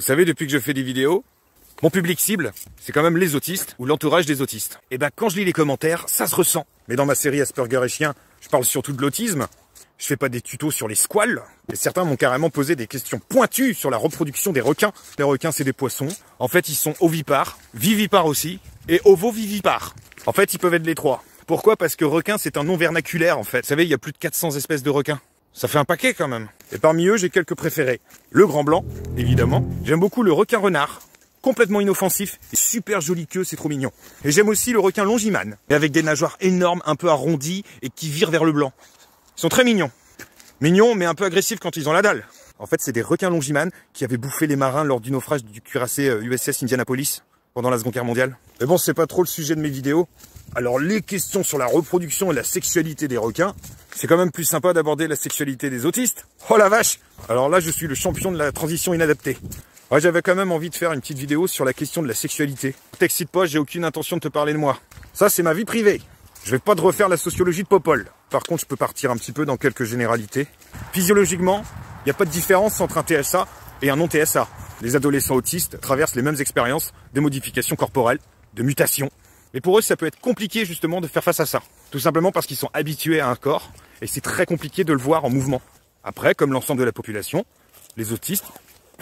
Vous savez, depuis que je fais des vidéos, mon public cible, c'est quand même les autistes ou l'entourage des autistes. Et ben quand je lis les commentaires, ça se ressent. Mais dans ma série Asperger et Chien, je parle surtout de l'autisme. Je fais pas des tutos sur les squales. Et certains m'ont carrément posé des questions pointues sur la reproduction des requins. Les requins, c'est des poissons. En fait, ils sont ovipares, vivipares aussi, et ovovivipares. En fait, ils peuvent être les trois. Pourquoi? Parce que requin, c'est un nom vernaculaire, en fait. Vous savez, il y a plus de 400 espèces de requins. Ça fait un paquet, quand même. Et parmi eux, j'ai quelques préférés. Le grand blanc, évidemment. J'aime beaucoup le requin renard. Complètement inoffensif, et super joli queue, c'est trop mignon. Et j'aime aussi le requin longimane, et avec des nageoires énormes, un peu arrondies, et qui virent vers le blanc. Ils sont très mignons. Mignons, mais un peu agressifs quand ils ont la dalle. En fait, c'est des requins longimanes qui avaient bouffé les marins lors du naufrage du cuirassé USS Indianapolis pendant la Seconde Guerre mondiale. Mais bon, c'est pas trop le sujet de mes vidéos. Alors, les questions sur la reproduction et la sexualité des requins, c'est quand même plus sympa d'aborder la sexualité des autistes. Oh la vache! Alors là, je suis le champion de la transition inadaptée. Ouais, j'avais quand même envie de faire une petite vidéo sur la question de la sexualité. T'excite pas, j'ai aucune intention de te parler de moi. Ça, c'est ma vie privée. Je vais pas te refaire la sociologie de Popol. Par contre, je peux partir un petit peu dans quelques généralités. Physiologiquement, il n'y a pas de différence entre un TSA et un non-TSA. Les adolescents autistes traversent les mêmes expériences de modifications corporelles, de mutations. Mais pour eux, ça peut être compliqué justement de faire face à ça. Tout simplement parce qu'ils sont habitués à un corps et c'est très compliqué de le voir en mouvement. Après, comme l'ensemble de la population, les autistes,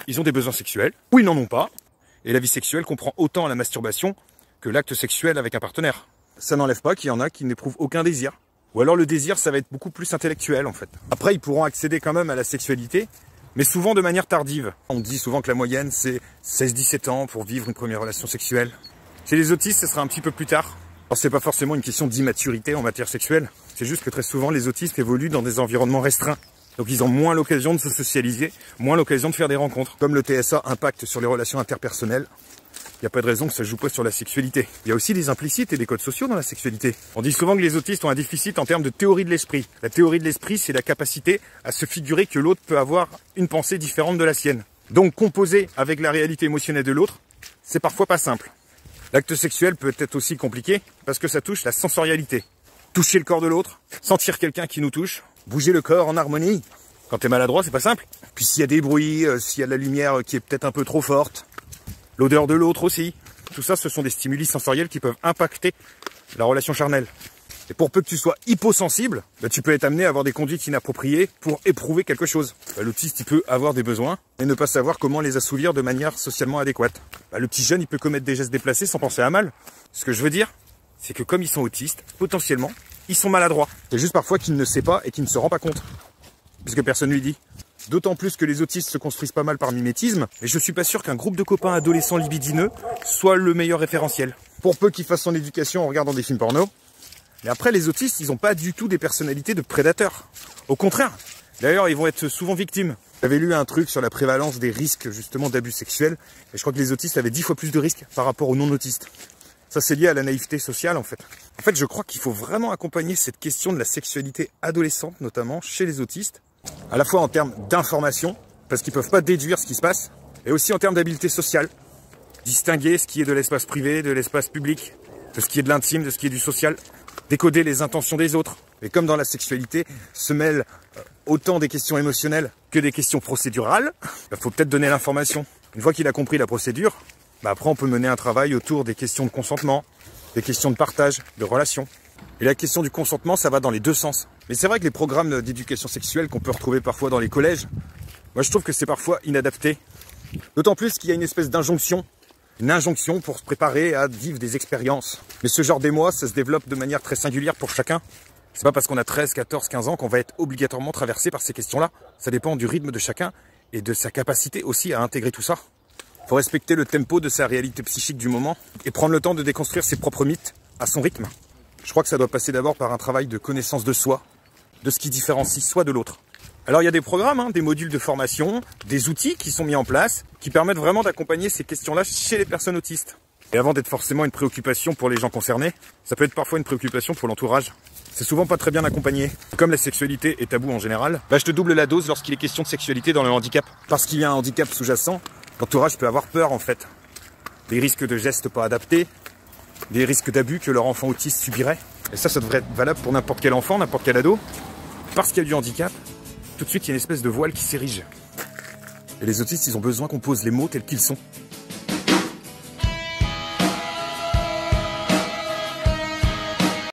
ils ont des besoins sexuels, ou ils n'en ont pas. Et la vie sexuelle comprend autant la masturbation que l'acte sexuel avec un partenaire. Ça n'enlève pas qu'il y en a qui n'éprouvent aucun désir. Ou alors le désir, ça va être beaucoup plus intellectuel en fait. Après, ils pourront accéder quand même à la sexualité, mais souvent de manière tardive. On dit souvent que la moyenne, c'est 16-17 ans pour vivre une première relation sexuelle. Chez les autistes, ce sera un petit peu plus tard. Alors c'est pas forcément une question d'immaturité en matière sexuelle. C'est juste que très souvent, les autistes évoluent dans des environnements restreints. Donc ils ont moins l'occasion de se socialiser, moins l'occasion de faire des rencontres. Comme le TSA impacte sur les relations interpersonnelles, il n'y a pas de raison que ça joue pas sur la sexualité. Il y a aussi des implicites et des codes sociaux dans la sexualité. On dit souvent que les autistes ont un déficit en termes de théorie de l'esprit. La théorie de l'esprit, c'est la capacité à se figurer que l'autre peut avoir une pensée différente de la sienne. Donc composer avec la réalité émotionnelle de l'autre, c'est parfois pas simple. L'acte sexuel peut être aussi compliqué parce que ça touche la sensorialité. Toucher le corps de l'autre, sentir quelqu'un qui nous touche, bouger le corps en harmonie. Quand t'es maladroit, c'est pas simple. Puis s'il y a des bruits, s'il y a de la lumière qui est peut-être un peu trop forte, l'odeur de l'autre aussi. Tout ça, ce sont des stimuli sensoriels qui peuvent impacter la relation charnelle. Et pour peu que tu sois hyposensible, tu peux être amené à avoir des conduites inappropriées pour éprouver quelque chose. L'autiste, il peut avoir des besoins et ne pas savoir comment les assouvir de manière socialement adéquate. Le petit jeune, il peut commettre des gestes déplacés sans penser à mal. Ce que je veux dire, c'est que comme ils sont autistes, potentiellement, ils sont maladroits. C'est juste parfois qu'il ne sait pas et qu'il ne se rend pas compte. Puisque personne lui dit. D'autant plus que les autistes se construisent pas mal par mimétisme, et je suis pas sûr qu'un groupe de copains adolescents libidineux soit le meilleur référentiel. Pour peu qu'ils fassent son éducation en regardant des films porno. Mais après, les autistes, ils n'ont pas du tout des personnalités de prédateurs. Au contraire. D'ailleurs, ils vont être souvent victimes. J'avais lu un truc sur la prévalence des risques, justement, d'abus sexuels, et je crois que les autistes avaient 10 fois plus de risques par rapport aux non-autistes. Ça, c'est lié à la naïveté sociale, en fait. En fait, je crois qu'il faut vraiment accompagner cette question de la sexualité adolescente, notamment chez les autistes, à la fois en termes d'information, parce qu'ils ne peuvent pas déduire ce qui se passe, et aussi en termes d'habileté sociale. Distinguer ce qui est de l'espace privé, de l'espace public, de ce qui est de l'intime, de ce qui est du social. Décoder les intentions des autres. Et comme dans la sexualité, se mêlent autant des questions émotionnelles que des questions procédurales, il faut peut-être donner l'information. Une fois qu'il a compris la procédure, après on peut mener un travail autour des questions de consentement, des questions de partage, de relations. Et la question du consentement, ça va dans les deux sens. Mais c'est vrai que les programmes d'éducation sexuelle qu'on peut retrouver parfois dans les collèges, moi je trouve que c'est parfois inadapté. D'autant plus qu'il y a une espèce d'injonction, une injonction pour se préparer à vivre des expériences. Mais ce genre d'émoi, ça se développe de manière très singulière pour chacun. C'est pas parce qu'on a 13, 14, 15 ans qu'on va être obligatoirement traversé par ces questions-là. Ça dépend du rythme de chacun et de sa capacité aussi à intégrer tout ça. Faut respecter le tempo de sa réalité psychique du moment et prendre le temps de déconstruire ses propres mythes à son rythme. Je crois que ça doit passer d'abord par un travail de connaissance de soi, de ce qui différencie soi de l'autre. Alors il y a des programmes, des modules de formation, des outils qui sont mis en place, qui permettent vraiment d'accompagner ces questions-là chez les personnes autistes. Et avant d'être forcément une préoccupation pour les gens concernés, ça peut être parfois une préoccupation pour l'entourage. C'est souvent pas très bien accompagné. Comme la sexualité est tabou en général, je te double la dose lorsqu'il est question de sexualité dans le handicap. Parce qu'il y a un handicap sous-jacent, l'entourage peut avoir peur en fait. Des risques de gestes pas adaptés, des risques d'abus que leur enfant autiste subirait. Et ça devrait être valable pour n'importe quel enfant, n'importe quel ado. Parce qu'il y a du handicap, tout de suite il y a une espèce de voile qui s'érige. Et les autistes, ils ont besoin qu'on pose les mots tels qu'ils sont.